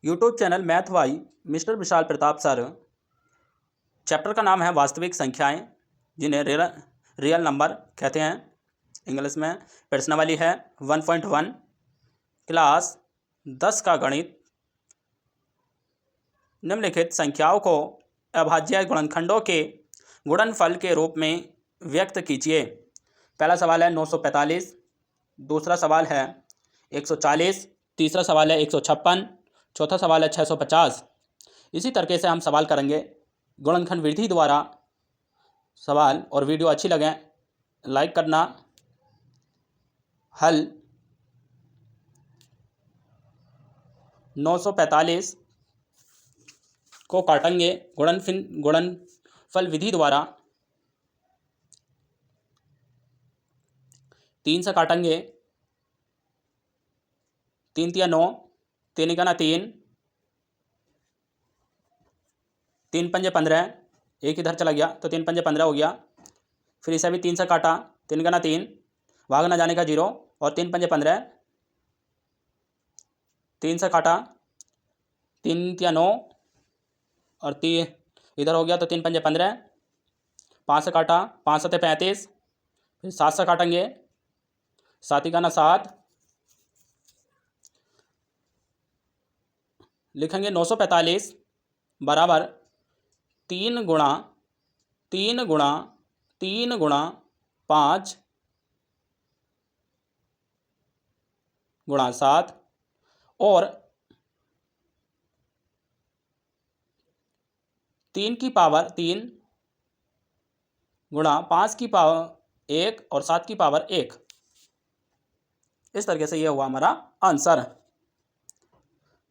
YouTube channel math Y mister Vishal Pratap sir. Chapter का नाम है वास्तविक संख्याएं, जिन्हें रियल नंबर कहते हैं इंग्लिश में। प्रश्नावली है 1.1 क्लास 10 का गणित। निम्नलिखित संख्याओं को अभाज्य गुणनखंडों के गुणनफल के रूप में व्यक्त कीजिए। पहला सवाल है 945, दूसरा सवाल है 140, तीसरा सवाल है 156, चौथा सवाल है 650। इसी तरीके से हम सवाल करेंगे गुणनखंड विधि द्वारा सवाल। और वीडियो अच्छी लगे लाइक करना। हल 945 को काटेंगे गुणनफल विधि द्वारा 3 से काटेंगे। 3 तिया 9, 3 इकाना 3, 3 पंजे 15, एक इधर चला गया तो 3 पंजे 15 हो गया। फिर इसे भी 3 से काटा, 3 इकाना 3, भाग ना जाने का 0 और 3 पंजे 15, 3 से काटा, 3 तिया 9 और 3 इधर हो गया तो 3 पंजे 15, 5 से काटा, 5 सते 35, फिर 7 से काटेंगे, 7 इकाना 7, लिखेंगे 945 बराबर 3 गुणा 3 गुणा 3 गुणा 5 गुणा 7 और 3 की पावर 3 गुणा 5 की पावर 1 और 7 की पावर 1। इस तरीके से ये हुआ हमारा आंसर।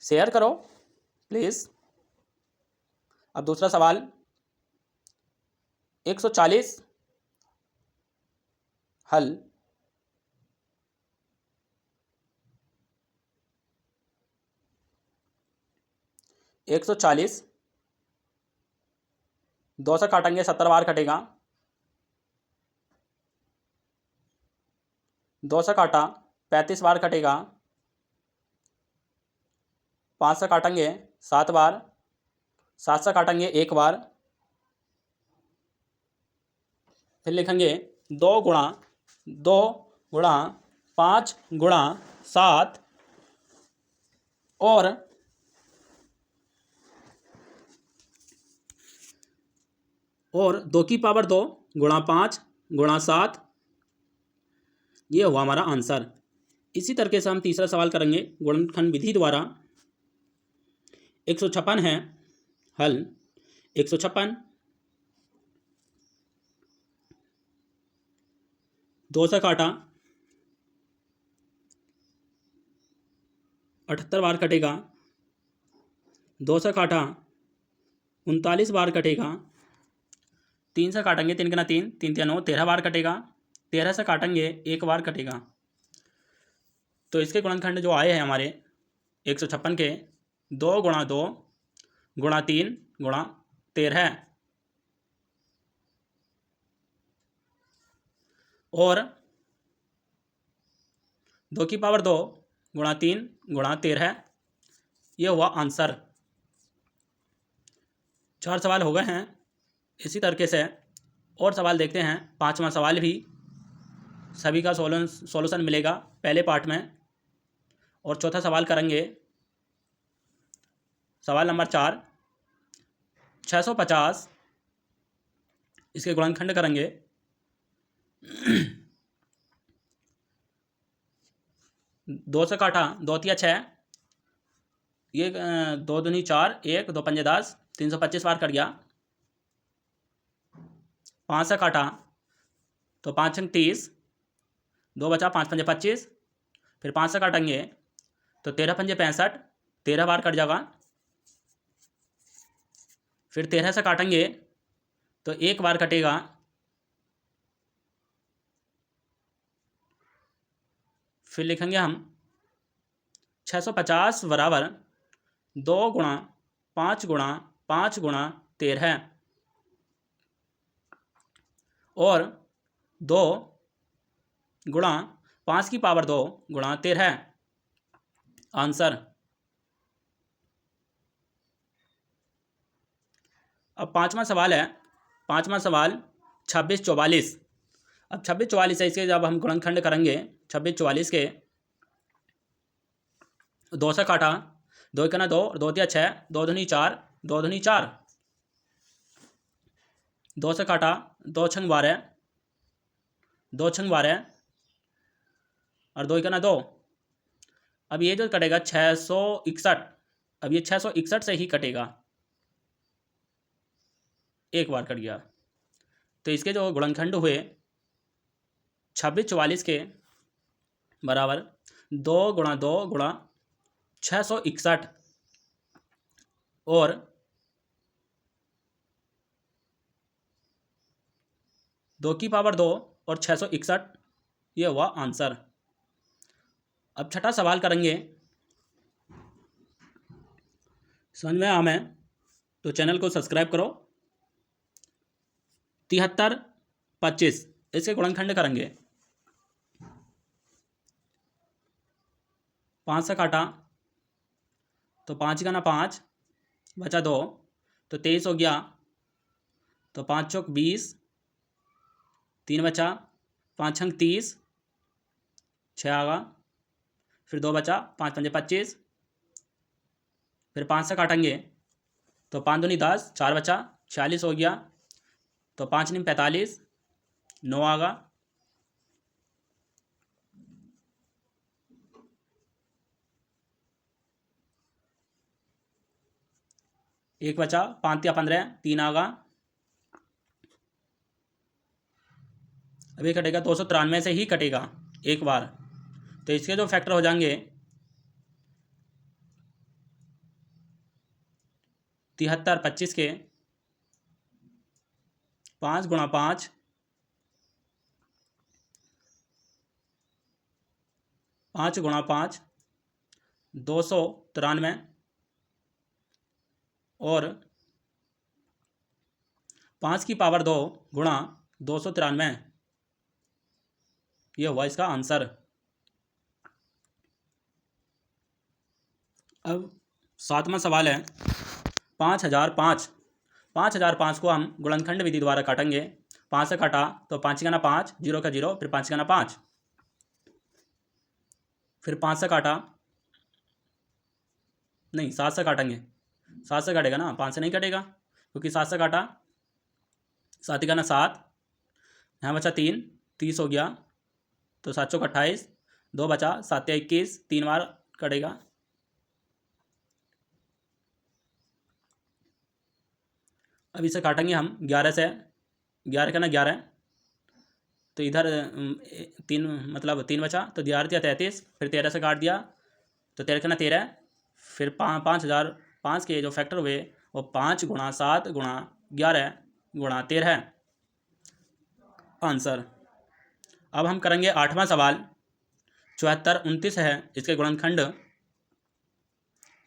शेयर करो प्लीज। अब दूसरा सवाल 140 हल। एक 140 2 से काटेंगे 70 बार कटेगा। 2 से काटा 35 बार कटेगा। 5 से काटेंगे 7 बार, 7 से काटेंगे 1 बार। फिर लिखेंगे 2 गुणा 5 गुणा 7 और 2 की पावर 2 गुणा 5 गुणा 7। ये हुआ हमारा आंसर। इसी तरीके से हम तीसरा सवाल करेंगे गुणनखंड विधि द्वारा। 156 है हल। 156 2 से काटा 78 बार कटेगा। 2 से काटा 39 बार कटेगा। 3 से काटेंगे 3 गुना 3, 3 तिया 9, 13 बार कटेगा। 13 से काटेंगे 1 बार कटेगा। तो इसके गुणनखंड जो आए हैं हमारे 156 के 2 गुणा 2 गुणा 3 गुणा 13 और 2 की पावर 2 गुणा 3 गुणा 13। ये हुआ आंसर। 4 सवाल हो गए हैं। इसी तरीके से और सवाल देखते हैं। 5वां सवाल भी सभी का सॉल्यूशन मिलेगा पहले पार्ट में। और चौथा सवाल करेंगे सवाल नंबर 4 650। इसके गुणनखंड करेंगे 2 से काटा 2 तिया 6, ये 2 दूनी 4, 1 2 पंजे 10, 325 बार कट गया। 5 से काटा तो 5 छंग 30, 2 बचा 5 पंजे 25। फिर 5 से काटेंगे तो 13 पंजे 65, 13 बार कट जाएगा। फिर 13 से काटेंगे तो 1 बार कटेगा। फिर लिखेंगे हम 650 बराबर 2 गुणा 5 गुणा 5 गुणा 13 और 2 गुणा 5 की पावर 2 गुणा 13। आंसर अब पाँचवा सवाल है, पाँचवा सवाल 2644। अब 2644 है, इसके जब हम गुणनखंड करेंगे 2644 के, दो से काटा, दो का ना दो, दो तिया छः, दो दूनी चार, दो दूनी चार, दो से काटा, दो छंग 12, दो छंग 12 और दो का ना दो। अब ये जो कटेगा 661, अब ये 661 से ही कटेगा, एक बार कट गया। तो इसके जो गुणनखंड हुए 2644 के बराबर 2 गुणा 2 गुणा 661 और 2 की पावर 2 और 661, ये हुआ आंसर। अब छठा सवाल करेंगे। समझ में आया मैं तो चैनल को सब्सक्राइब करो। 73 25, इसके गुणनखंड करेंगे। 5 से काटा तो 5 का ना 5, बचा 2, तो 23 हो गया। तो 5 चौक 20, 3 बचा, 5 छंग 30, 6 आगा, फिर 2 बचा, 5 पंजे 25, फिर 5 से काटेंगे तो 5 दूनी 10, 4 बचा, 46 हो गया। तो 5 नीम 45, 9 आगा, एक बचा, 5 या 15, 3 आगा। अभी कटेगा 293 से ही कटेगा एक बार। तो इसके जो फैक्टर हो जाएंगे 73 25 के 5 गुणा 5, 5 गुणा 5, 293 और 5 की पावर 2 गुणा 293, ये हुआ इसका आंसर। अब सातवां सवाल है 5005। 5005 को हम गुणनखंड विधि द्वारा काटेंगे। 5 से काटा तो 5 का ना 5, 0 का 0, फिर 5 का ना 5, फिर 5 से काटा, नहीं 7 से काटेंगे, 7 से काटेगा ना, 5 से नहीं कटेगा क्योंकि 7 से काटा, 7 का ना 7, यहाँ बचा 3, 30 हो गया। तो 7 चौक 28, 2 बचा, 7 या 21, 3 बार कटेगा। अब इसे काटेंगे हम 11 से, 11 का ना 11, तो इधर 3 मतलब 3 बचा, तो 11 या 33, फिर 13 से काट दिया तो 13 का ना 13, फिर 5005 के जो फैक्टर हुए वो 5 गुणा 7 गुणा 11 गुणा 13 आंसर। अब हम करेंगे आठवां सवाल 74 29 है, इसके गुणनखंड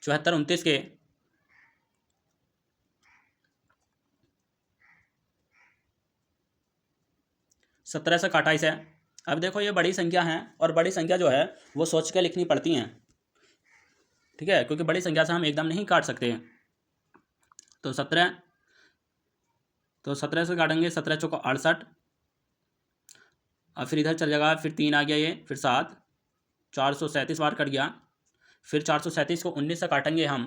74 29 के 17 से काटा इसे। अब देखो ये बड़ी संख्या है और बड़ी संख्या जो है वो सोच के लिखनी पड़ती हैं, ठीक है, क्योंकि बड़ी संख्या से हम एकदम नहीं काट सकते। तो 17, तो 17 से काटेंगे, 17 चौको 68, और फिर इधर चल जाएगा, फिर 3 आ गया, ये फिर 7, 437 बार कट गया। फिर 437 को 19 से काटेंगे हम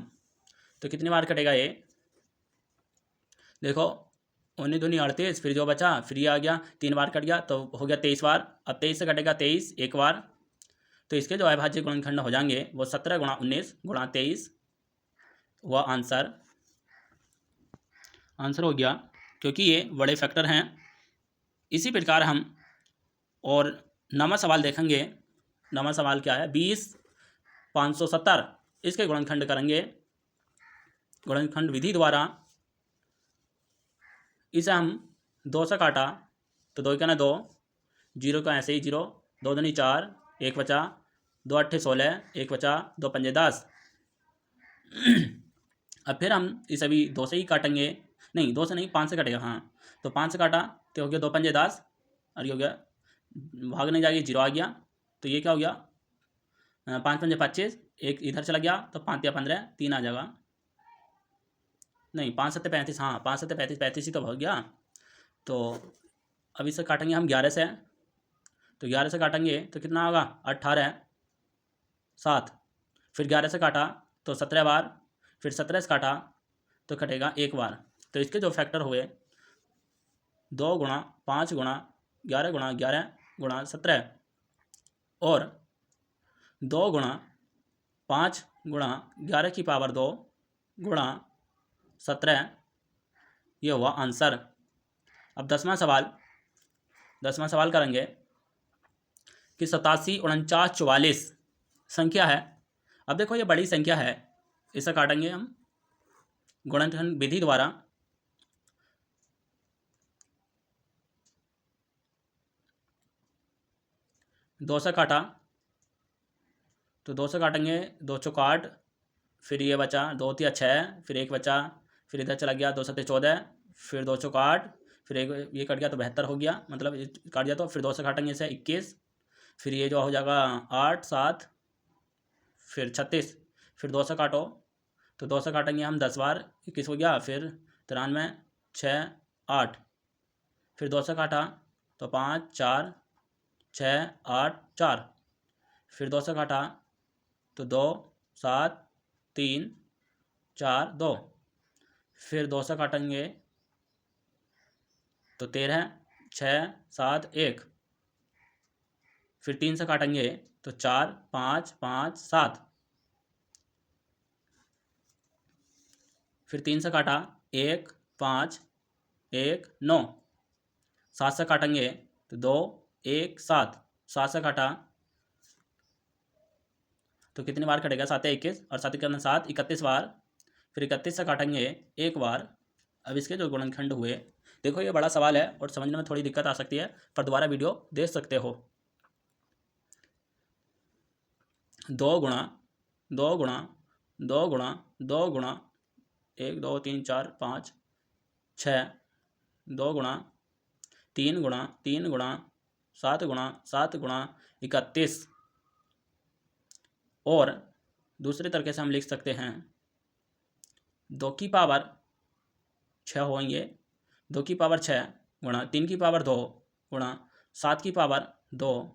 तो कितनी बार कटेगा ये देखो, 19 दूनी 38, फिर जो बचा, फिर ये आ गया, 3 बार कट गया तो हो गया 23 बार। अब 23 से कटेगा 23 एक बार। तो इसके जो अविभाज्य गुणनखंड हो जाएंगे वो 17 गुणा 19 गुणा 23, वह आंसर हो गया, क्योंकि ये बड़े फैक्टर हैं। इसी प्रकार हम और नवा सवाल देखेंगे। नवा सवाल क्या है, 20 570, इसके गुणनखंड करेंगे गुणनखंड विधि द्वारा। इसे हम 2 से काटा तो 2 का ना 2, 0 का ऐसे ही 0, 2 दूनी 4, 1 बचा, 2 अट्ठे 16, 1 बचा, 2 पंजे 10। अब फिर हम इस अभी 2 से ही काटेंगे, नहीं 2 से नहीं 5 से कटेगा, हाँ। तो 5 से काटा तो हो गया 2 पंजे 10, और ये हो गया, भाग नहीं जाएगी, 0 आ गया। तो ये क्या हो गया, 5 पंजे 25, एक इधर चला गया तो 5 या 15, 3 आ जाएगा, नहीं, 5 सत्ते 35, हाँ 5 सत्ते 35, 35 ही तो हो गया। तो अब इसे काटेंगे हम 11 से, तो 11 से काटेंगे तो कितना होगा 18 7, फिर 11 से काटा तो 17 बार, फिर 17 से काटा तो कटेगा 1 बार। तो इसके जो फैक्टर हुए 2 गुणा 5 गुणा 11 गुणा 11 गुणा 17 और 2 गुणा 5 गुणा 11 की पावर 2 गुणा 17, ये हुआ आंसर। अब 10वां सवाल करेंगे कि 87 49 44 संख्या है। अब देखो ये बड़ी संख्या है, इसे काटेंगे हम गुणनखंड विधि द्वारा। दो से काटा तो 2 से काटेंगे, 2 चौक 8, फिर ये बचा 2 तिया 6, फिर 1 बचा, फिर इधर चला गया 2 सत्ते 14, फिर 2 चौक 8, फिर एक ये कट गया तो 72 हो गया, मतलब काट गया तो फिर 2 से काटेंगे इसे 21, फिर ये जो हो जाएगा 8 7, फिर 36, फिर 2 से काटो तो 2 से काटेंगे हम 10 बार, 21 हो गया, फिर 93 6 8, फिर 2 से काटा तो 5 4 6 8 4, फिर 2 से काटा तो 2 7 3 4 2, फिर 2 से काटेंगे तो 13 6 7 1, फिर 3 से काटेंगे तो 4 5 5 7, फिर 3 से काटा 1 5 1 9, 7 से काटेंगे तो 2 1 7, 7 से काटा तो कितनी बार कटेगा 7 21 और 7 के 7 31 बार, फिर 31 से काटेंगे 1 बार। अब इसके जो गुणनखंड हुए, देखो ये बड़ा सवाल है और समझने में थोड़ी दिक्कत आ सकती है, पर दोबारा वीडियो देख सकते हो। 2 गुणा 2 गुणा 2 गुणा 2 गुणा 1 2 3 4 5 6, 2 गुणा 3 गुणा 3 गुणा 7 गुणा 7 गुणा 31, और दूसरे तरीके से हम लिख सकते हैं 2 की पावर 6 होंगे, 2 की पावर 6 गुणा 3 की पावर 2 गुणा 7 की पावर 2,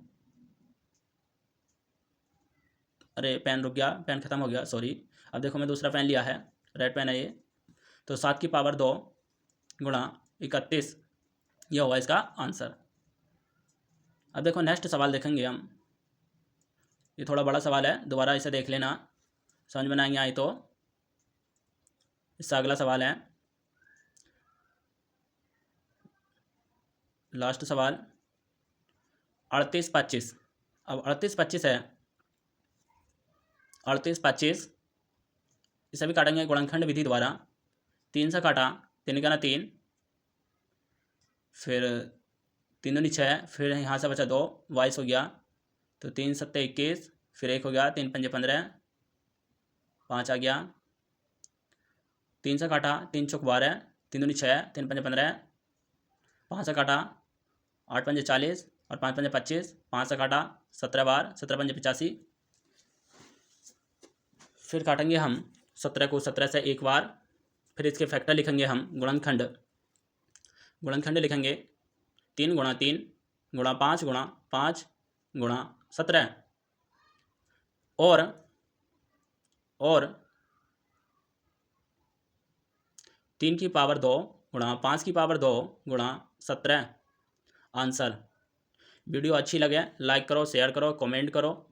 अरे पेन रुक गया, पेन खत्म हो गया, सॉरी। अब देखो मैं दूसरा पेन लिया है, रेड पेन है ये, तो 7 की पावर 2 गुणा 31, यह हुआ इसका आंसर। अब देखो नेक्स्ट सवाल देखेंगे हम, ये थोड़ा बड़ा सवाल है, दोबारा इसे देख लेना, समझ में नहीं आई तो। इसका अगला सवाल है, लास्ट सवाल 38 25। अब 38 25 है, 38 25 इसे भी काटेंगे गुणनखंड विधि द्वारा। 3 से काटा, 3 का 3, फिर 3 दूनी 6, फिर यहाँ से बचा 2 22 हो गया, तो 3 सत्ते 21, फिर 1 हो गया, 3 पंजे 15, 5 आ गया, 3 से काटा 3 चौक 12, 3 दूनी 6, 3 पंजे 15, 5 से काटा 8 पंजे 40 और 5 पंजे 25, 5 से काटा 17 बार, 17 पंजे 85, फिर काटेंगे हम 17 को 17 से 1 बार, फिर इसके फैक्टर लिखेंगे हम गुणनखंड लिखेंगे 3 गुणा 3 गुणा 5 गुणा 5 गुणा 17, और 3 की पावर 2 गुणा 5 की पावर 2 गुणा 17 आंसर। वीडियो अच्छी लगे लाइक करो, शेयर करो, कमेंट करो।